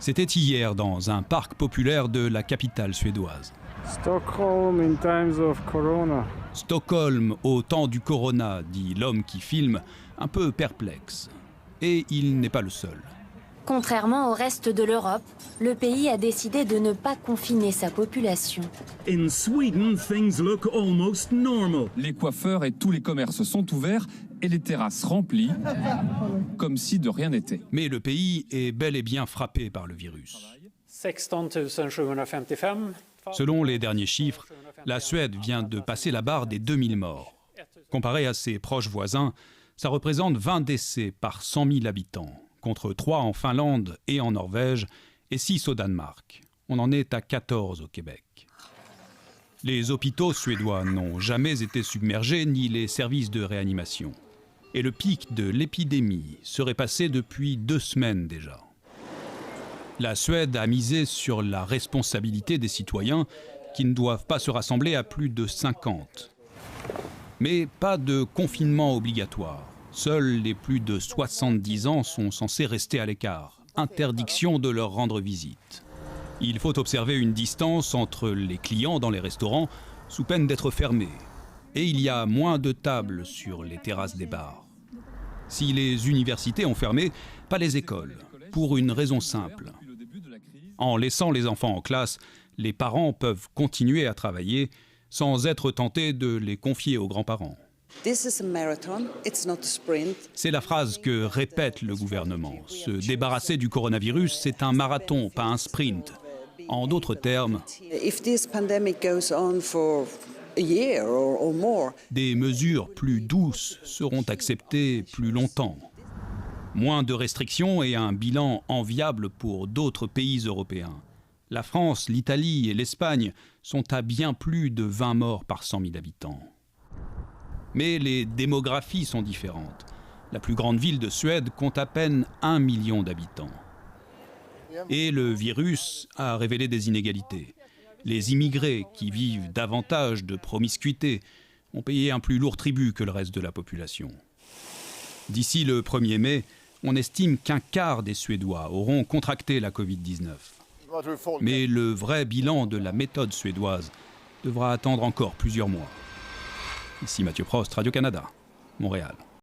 C'était hier dans un parc populaire de la capitale suédoise. Stockholm in times of corona. Stockholm au temps du corona, dit l'homme qui filme, un peu perplexe. Et il n'est pas le seul. Contrairement au reste de l'Europe, le pays a décidé de ne pas confiner sa population. In Sweden, things look almost normal. Les coiffeurs et tous les commerces sont ouverts et les terrasses remplies, comme si de rien n'était. Mais le pays est bel et bien frappé par le virus. 16 755. Selon les derniers chiffres, la Suède vient de passer la barre des 2000 morts. Comparé à ses proches voisins, ça représente 20 décès par 100 000 habitants, contre 3 en Finlande et en Norvège, et 6 au Danemark. On en est à 14 au Québec. Les hôpitaux suédois n'ont jamais été submergés, ni les services de réanimation. Et le pic de l'épidémie serait passé depuis 2 semaines déjà. La Suède a misé sur la responsabilité des citoyens qui ne doivent pas se rassembler à plus de 50. Mais pas de confinement obligatoire. Seuls les plus de 70 ans sont censés rester à l'écart. Interdiction de leur rendre visite. Il faut observer une distance entre les clients dans les restaurants sous peine d'être fermés. Et il y a moins de tables sur les terrasses des bars. Si les universités ont fermé, pas les écoles, pour une raison simple. En laissant les enfants en classe, les parents peuvent continuer à travailler sans être tentés de les confier aux grands-parents. C'est la phrase que répète le gouvernement. Se débarrasser du coronavirus, c'est un marathon, pas un sprint. En d'autres termes, des mesures plus douces seront acceptées plus longtemps. Moins de restrictions et un bilan enviable pour d'autres pays européens. La France, l'Italie et l'Espagne sont à bien plus de 20 morts par 100 000 habitants. Mais les démographies sont différentes. La plus grande ville de Suède compte à peine 1 million d'habitants. Et le virus a révélé des inégalités. Les immigrés, qui vivent davantage de promiscuité, ont payé un plus lourd tribut que le reste de la population. D'ici le 1er mai, on estime qu'un quart des Suédois auront contracté la Covid-19. Mais le vrai bilan de la méthode suédoise devra attendre encore plusieurs mois. Ici Mathieu Prost, Radio-Canada, Montréal.